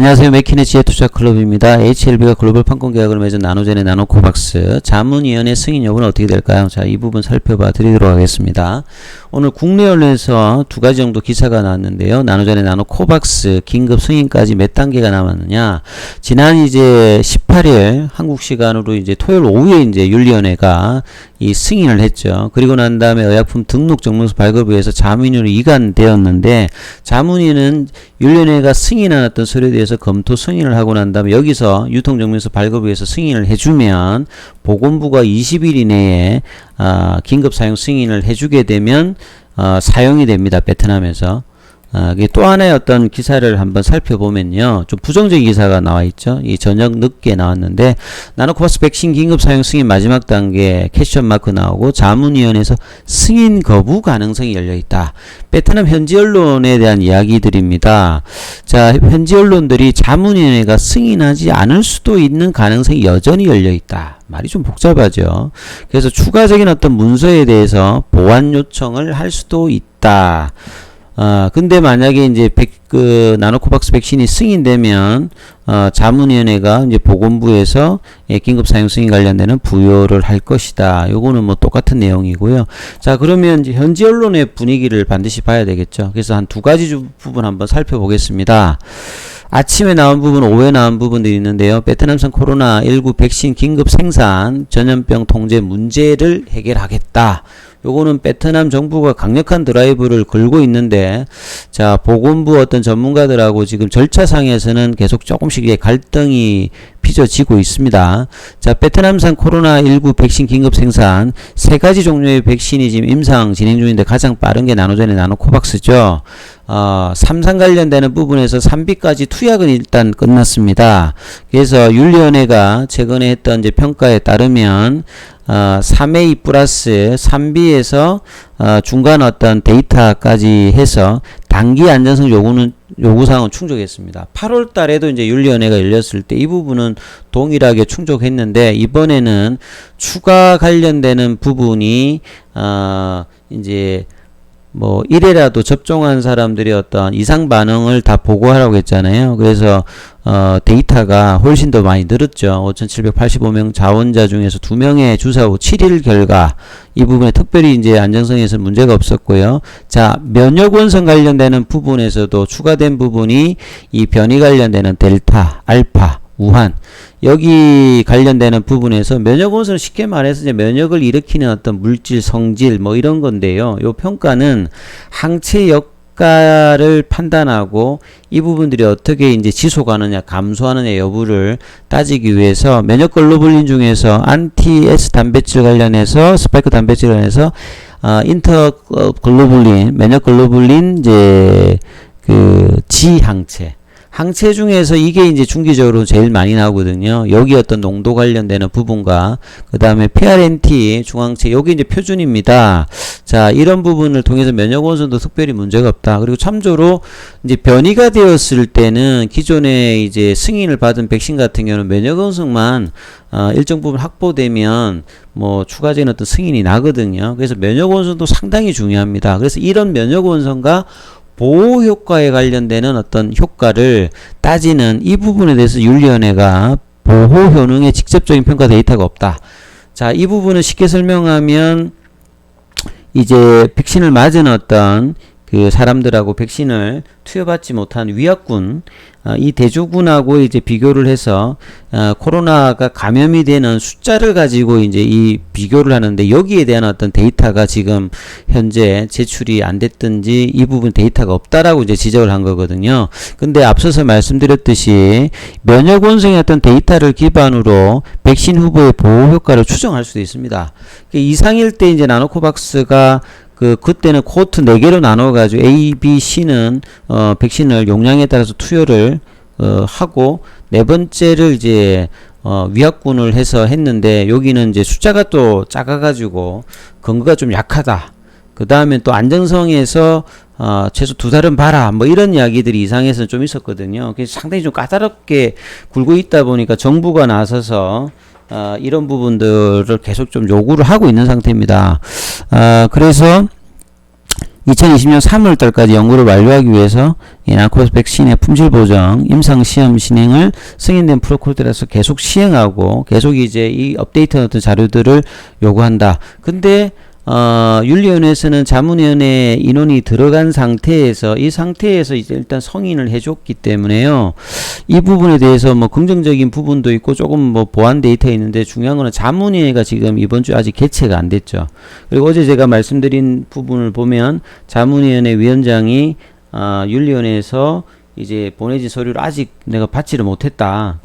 안녕하세요. 맥킨의 지혜투자클럽입니다. HLB가 글로벌 판권계약을 맺은 나노젠의 나노코박스 자문위원회 승인 여부는 어떻게 될까요? 자, 이 부분 살펴봐 드리도록 하겠습니다. 오늘 국내 언론에서 두 가지 정도 기사가 나왔는데요. 나노젠의 나노코박스 긴급 승인까지 몇 단계가 남았느냐. 지난 이제 18일 한국 시간으로 이제 토요일 오후에 이제 윤리위원회가 이 승인을 했죠. 그리고 난 다음에 의약품 등록 정명서 발급부에서 자문위로 이관되었는데, 자문위는 윤리위원회가 승인한 어떤 서류에 대해서 검토 승인을 하고 난 다음에 여기서 유통정명서 발급부에서 승인을 해주면 보건부가 20일 이내에 긴급 사용 승인을 해주게 되면 사용이 됩니다. 베트남에서. 또 하나의 어떤 기사를 한번 살펴보면요. 좀 부정적인 기사가 나와 있죠. 이 저녁 늦게 나왔는데, 나노코박스 백신 긴급 사용 승인 마지막 단계 퀘스천 마크 나오고 자문위원회에서 승인 거부 가능성이 열려 있다. 베트남 현지 언론에 대한 이야기들입니다. 자, 현지 언론들이 자문위원회가 승인하지 않을 수도 있는 가능성이 여전히 열려 있다. 말이 좀 복잡하죠. 그래서 추가적인 어떤 문서에 대해서 보완 요청을 할 수도 있다. 근데 만약에 이제 나노코박스 백신이 승인되면, 자문위원회가 이제 보건부에서 긴급 사용 승인 관련되는 부여를 할 것이다. 요거는 뭐 똑같은 내용이고요. 자, 그러면 이제 현지 언론의 분위기를 반드시 봐야 되겠죠. 그래서 한 두 가지 부분 한번 살펴보겠습니다. 아침에 나온 부분, 오후에 나온 부분들이 있는데요. 베트남산 코로나19 백신 긴급 생산, 전염병 통제 문제를 해결하겠다. 요거는 베트남 정부가 강력한 드라이브를 걸고 있는데, 자, 보건부 어떤 전문가들하고 지금 절차상에서는 계속 조금씩 갈등이 빚어지고 있습니다. 자, 베트남산 코로나19 백신 긴급 생산, 세 가지 종류의 백신이 지금 임상 진행 중인데 가장 빠른 게 나노젠의 나노코박스죠. 3상 관련되는 부분에서 3비까지 투약은 일단 끝났습니다. 그래서 윤리위원회가 최근에 했던 이제 평가에 따르면 3A 플러스 3B에서 중간 어떤 데이터까지 해서 단기 안전성 요구사항은 충족했습니다. 8월 달에도 이제 윤리위원회가 열렸을 때 이 부분은 동일하게 충족했는데, 이번에는 추가 관련되는 부분이 이제 뭐 1회라도 접종한 사람들이 어떤 이상 반응을 다 보고하라고 했잖아요. 그래서 데이터가 훨씬 더 많이 늘었죠. 5,785명 자원자 중에서 2명의 주사 후 7일 결과, 이 부분에 특별히 이제 안정성에서 문제가 없었고요. 자, 면역 원성 관련되는 부분에서도 추가된 부분이 이 변이 관련되는 델타, 알파, 우한, 여기 관련되는 부분에서 면역 원성을 쉽게 말해서 이제 면역을 일으키는 어떤 물질, 성질 뭐 이런 건데요. 요 평가는 항체 역할을 판단하고 이 부분들이 어떻게 이제 지속하느냐, 감소하느냐 여부를 따지기 위해서 면역 글로불린 중에서 안티-S 단백질 관련해서, 스파이크 단백질 관련해서 인터 글로불린, 면역 글로불린 이제 지항체, 항체 중에서 이게 이제 중기적으로 제일 많이 나오거든요. 여기 어떤 농도 관련되는 부분과 그 다음에 PRNT 중항체, 여기 이제 표준입니다. 자, 이런 부분을 통해서 면역 원성도 특별히 문제가 없다. 그리고 참조로 이제 변이가 되었을 때는 기존에 이제 승인을 받은 백신 같은 경우는 면역 원성만 일정 부분 확보되면 뭐 추가적인 어떤 승인이 나거든요. 그래서 면역 원성도 상당히 중요합니다. 그래서 이런 면역 원성과 보호 효과에 관련되는 어떤 효과를 따지는 이 부분에 대해서 윤리위원회가 보호 효능의 직접적인 평가 데이터가 없다. 자, 이 부분을 쉽게 설명하면 이제 백신을 맞은 어떤 사람들하고 백신을 투여받지 못한 위약군, 이 대조군하고 이제 비교를 해서 코로나가 감염이 되는 숫자를 가지고 이제 이 비교를 하는데, 여기에 대한 어떤 데이터가 지금 현재 제출이 안 됐든지 이 부분 데이터가 없다라고 이제 지적을 한 거거든요. 근데 앞서서 말씀드렸듯이 면역 원성의 어떤 데이터를 기반으로 백신 후보의 보호 효과를 추정할 수도 있습니다. 이상일 때 이제 나노코박스가 그때는 코호트 4개로 나눠가지고 A, B, C는 백신을 용량에 따라서 투여를 하고, 네 번째를 이제 위약군을 해서 했는데, 여기는 이제 숫자가 또 작아가지고 근거가 좀 약하다. 그 다음에 또 안정성에서 최소 2달은 봐라, 뭐 이런 이야기들이 이상에서는 좀 있었거든요. 그래서 상당히 좀 까다롭게 굴고 있다 보니까 정부가 나서서 이런 부분들을 계속 좀 요구를 하고 있는 상태입니다. 그래서 2020년 3월 달까지 연구를 완료하기 위해서 이 나노코박스 백신의 품질 보정, 임상 시험 진행을 승인된 프로토콜에 따라서 계속 시행하고 계속 이제 이 업데이트한 어떤 자료들을 요구한다. 근데 윤리위원회에서는 자문위원회 인원이 들어간 상태에서 이 상태에서 이제 일단 성인을 해줬기 때문에요. 이 부분에 대해서 뭐 긍정적인 부분도 있고 조금 뭐 보완 데이터 있는데 중요한 거는 자문위원회가 지금 이번 주 아직 개최가 안 됐죠. 그리고 어제 제가 말씀드린 부분을 보면 자문위원회 위원장이 윤리위원회에서 이제 보내진 서류를 아직 내가 받지를 못했다.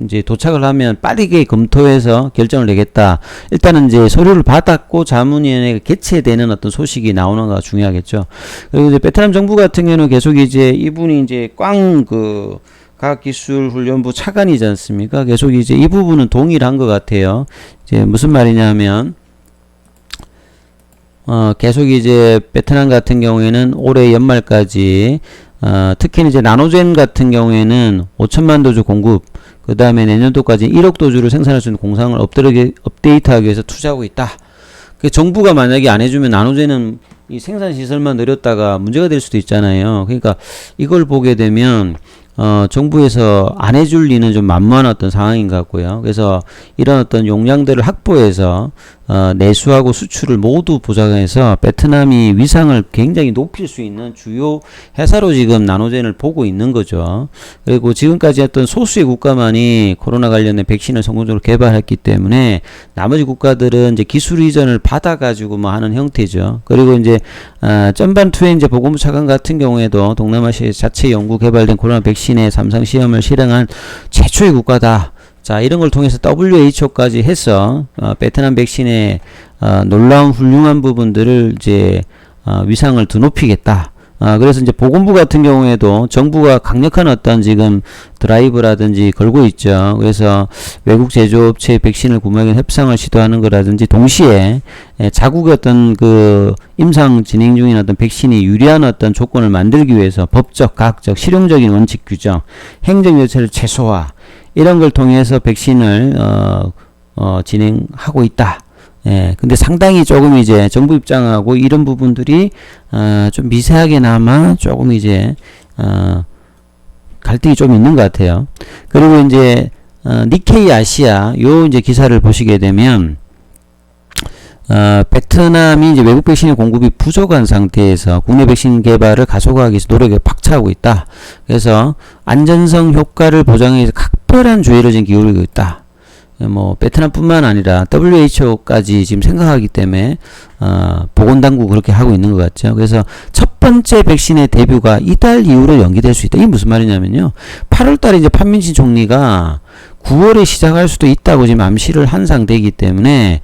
이제 도착을 하면 빠르게 검토해서 결정을 내겠다. 일단은 이제 서류를 받았고 자문위원회가 개최되는 어떤 소식이 나오는 거가 중요하겠죠. 그리고 이제 베트남 정부 같은 경우는 계속 이제 이분이 이제 과학기술훈련부 차관이지 않습니까? 계속 이제 이 부분은 동일한 것 같아요. 이제 무슨 말이냐면 계속 이제 베트남 같은 경우에는 올해 연말까지 특히 이제 나노젠 같은 경우에는 5천만 도주 공급, 그 다음에 내년도까지 1억 도주를 생산할 수 있는 공장을 업데이트하기 위해서 투자하고 있다. 그 정부가 만약에 안 해주면 나노젠은 이 생산 시설만 늘렸다가 문제가 될 수도 있잖아요. 그러니까 이걸 보게 되면 정부에서 안 해줄 리는 좀 만무한 어떤 상황인 것 같고요. 그래서 이런 어떤 용량들을 확보해서 내수하고 수출을 모두 보장해서 베트남이 위상을 굉장히 높일 수 있는 주요 회사로 지금 나노젠을 보고 있는 거죠. 그리고 지금까지 했던 소수의 국가만이 코로나 관련된 백신을 성공적으로 개발했기 때문에 나머지 국가들은 이제 기술 이전을 받아가지고 뭐 하는 형태죠. 그리고 이제 전반투의 이제 보건부 차관 같은 경우에도 동남아시아 자체 연구 개발된 코로나 백신의 3상 시험을 실행한 최초의 국가다. 자, 이런 걸 통해서 WHO까지 해서 베트남 백신의 놀라운 훌륭한 부분들을 이제 위상을 더 높이겠다. 그래서 이제 보건부 같은 경우에도 정부가 강력한 어떤 지금 드라이브라든지 걸고 있죠. 그래서 외국 제조업체의 백신을 구매하기 협상을 시도하는 거라든지 동시에 자국의 어떤 그 임상 진행 중인 어떤 백신이 유리한 어떤 조건을 만들기 위해서 법적, 과학적, 실용적인 원칙 규정, 행정 절차를 최소화, 이런 걸 통해서 백신을 진행하고 있다. 예, 근데 상당히 조금 이제 정부 입장하고 이런 부분들이 좀 미세하게나마 조금 이제 갈등이 좀 있는 것 같아요. 그리고 이제 니케이 아시아 요 이제 기사를 보시게 되면 베트남이 이제 외국 백신의 공급이 부족한 상태에서 국내 백신 개발을 가속화하기 위해서 노력에 박차하고 있다. 그래서 안전성 효과를 보장하기 위해서 각별한 주의를 지금 기울이고 있다. 뭐 베트남뿐만 아니라 WHO까지 지금 생각하기 때문에 보건당국 그렇게 하고 있는 것 같죠. 그래서 첫 번째 백신의 데뷔가 이달 이후로 연기될 수 있다. 이게 무슨 말이냐면요, 8월달에 이제 판민진 총리가 9월에 시작할 수도 있다고 지금 암시를 한 상태이기 때문에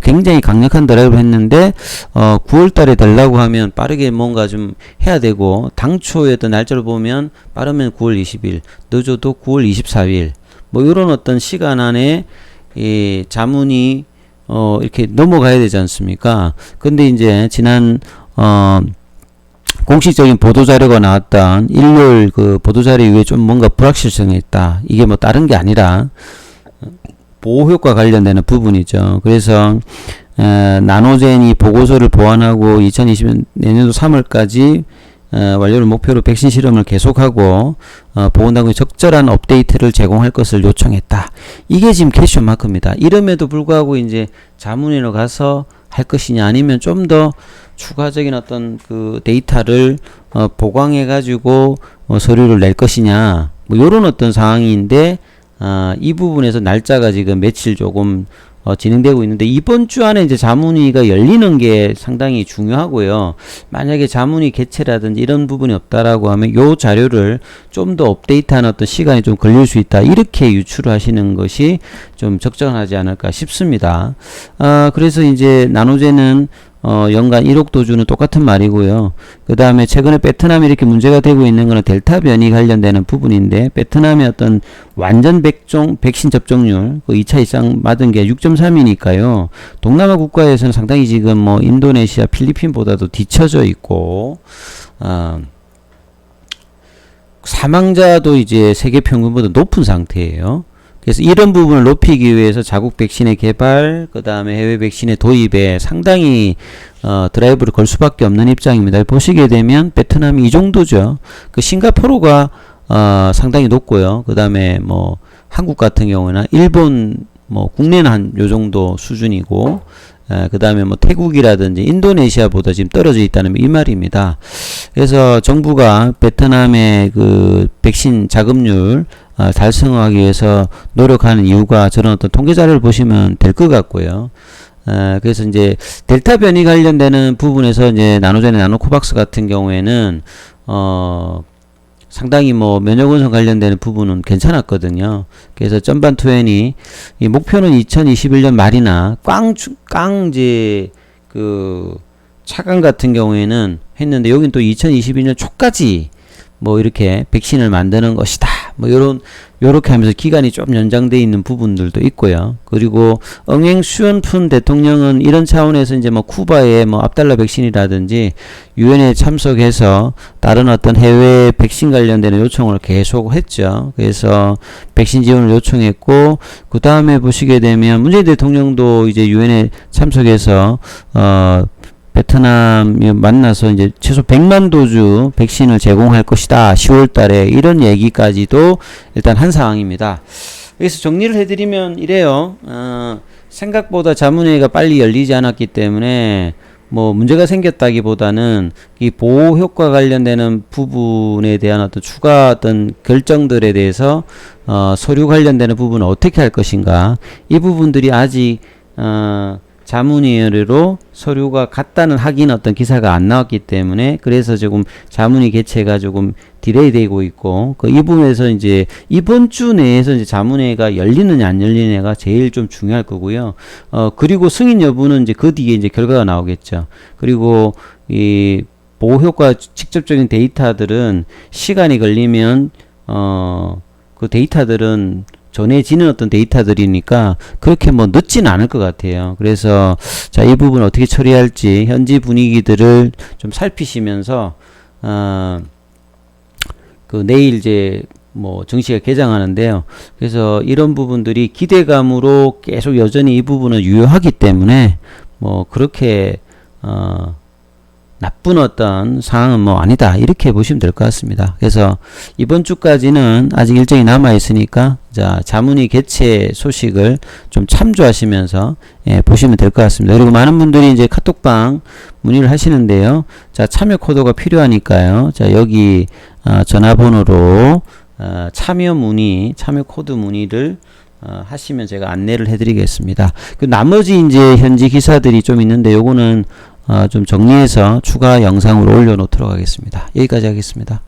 굉장히 강력한 드라이브를 했는데 9월달에 되려고 하면 빠르게 뭔가 좀 해야 되고, 당초의 어떤 날짜를 보면 빠르면 9월 20일, 늦어도 9월 24일 뭐 이런 어떤 시간 안에 이 자문이 이렇게 넘어가야 되지 않습니까? 근데 이제 지난 공식적인 보도자료가 나왔던 일요일 그 보도자료 이후에 좀 뭔가 불확실성이 있다. 이게 뭐 다른 게 아니라 보호효과 관련되는 부분이죠. 그래서 나노젠이 보고서를 보완하고 2020년 내년도 3월까지 완료를 목표로 백신 실험을 계속하고 보건당국이 적절한 업데이트를 제공할 것을 요청했다. 이게 지금 캐시온 마크입니다. 이름에도 불구하고 이제 자문위로 가서 할 것이냐, 아니면 좀 더 추가적인 어떤 그 데이터를 보강해 가지고 서류를 낼 것이냐, 뭐 요런 어떤 상황인데 이 부분에서 날짜가 지금 며칠 조금 진행되고 있는데, 이번 주 안에 이제 자문위가 열리는 게 상당히 중요하고요. 만약에 자문위 개최라든지 이런 부분이 없다라고 하면 요 자료를 좀 더 업데이트하는 어떤 시간이 좀 걸릴 수 있다. 이렇게 유추하시는 것이 좀 적절하지 않을까 싶습니다. 그래서 이제 나노젠은 연간 1억 도주는 똑같은 말이고요. 그 다음에 최근에 베트남이 이렇게 문제가 되고 있는 것은 델타 변이 관련되는 부분인데, 베트남의 어떤 완전 백신 접종률, 그 2차 이상 맞은 게 6.3이니까요. 동남아 국가에서는 상당히 지금 뭐 인도네시아, 필리핀보다도 뒤처져 있고, 사망자도 이제 세계 평균보다 높은 상태예요. 그래서 이런 부분을 높이기 위해서 자국 백신의 개발, 그 다음에 해외 백신의 도입에 상당히 드라이브를 걸 수밖에 없는 입장입니다. 보시게 되면 베트남이 이 정도죠. 그 싱가포르가 상당히 높고요. 그 다음에 뭐 한국 같은 경우는 일본 뭐 국내는 한 요 정도 수준이고, 그 다음에 뭐 태국이라든지 인도네시아보다 지금 떨어져 있다는 이 말입니다. 그래서 정부가 베트남의 그 백신 자급률 달성하기 위해서 노력하는 이유가 저런 어떤 통계 자료를 보시면 될 것 같고요. 그래서 이제 델타 변이 관련되는 부분에서 이제 나노젠의 나노코박스 같은 경우에는 상당히 뭐 면역 원성 관련되는 부분은 괜찮았거든요. 그래서 점반20, 이 목표는 2021년 말이나 이제 그 차관 같은 경우에는 했는데, 여긴 또 2022년 초까지 뭐 이렇게 백신을 만드는 것이다, 뭐 요렇게 하면서 기간이 좀 연장되어 있는 부분들도 있고요. 그리고 응행 수연푼 대통령은 이런 차원에서 이제 뭐 쿠바의 뭐 압달라 백신이라든지 유엔에 참석해서 다른 어떤 해외 백신 관련되는 요청을 계속 했죠. 그래서 백신 지원을 요청했고, 그 다음에 보시게 되면 문재인 대통령도 이제 유엔에 참석해서 베트남이 만나서 이제 최소 100만 도주 백신을 제공할 것이다, 10월 달에, 이런 얘기까지도 일단 한 상황입니다. 여기서 정리를 해드리면 이래요. 생각보다 자문회의가 빨리 열리지 않았기 때문에 뭐 문제가 생겼다기보다는 이 보호 효과 관련되는 부분에 대한 어떤 추가 어떤 결정들에 대해서 서류 관련되는 부분을 어떻게 할 것인가, 이 부분들이 아직 자문위원회로 서류가 갔다는 확인 어떤 기사가 안 나왔기 때문에, 그래서 조금 자문위 개최가 조금 디레이 되고 있고, 이 부분에서 이제 이번 주 내에서 이제 자문회가 열리느냐 안 열리느냐가 제일 좀 중요할 거고요. 그리고 승인 여부는 이제 그 뒤에 이제 결과가 나오겠죠. 그리고 이 보호효과 직접적인 데이터들은 시간이 걸리면 그 데이터들은 전해지는 어떤 데이터들이니까 그렇게 뭐 늦지는 않을 것 같아요. 그래서 자, 이 부분 어떻게 처리할지 현지 분위기들을 좀 살피시면서 그 내일 이제 뭐 정시가 개장하는데요. 그래서 이런 부분들이 기대감으로 계속 여전히 이 부분은 유효하기 때문에 뭐 그렇게 나쁜 어떤 상황은 뭐 아니다, 이렇게 보시면 될 것 같습니다. 그래서 이번 주까지는 아직 일정이 남아 있으니까 자, 자문위 개최 소식을 좀 참조하시면서 보시면 될 것 같습니다. 그리고 많은 분들이 이제 카톡방 문의를 하시는데요. 자, 참여 코드가 필요하니까요. 자, 여기 전화번호로 참여 코드 문의를 하시면 제가 안내를 해드리겠습니다. 그 나머지 이제 현지 기사들이 좀 있는데 요거는 좀 정리해서 추가 영상으로 올려놓도록 하겠습니다. 여기까지 하겠습니다.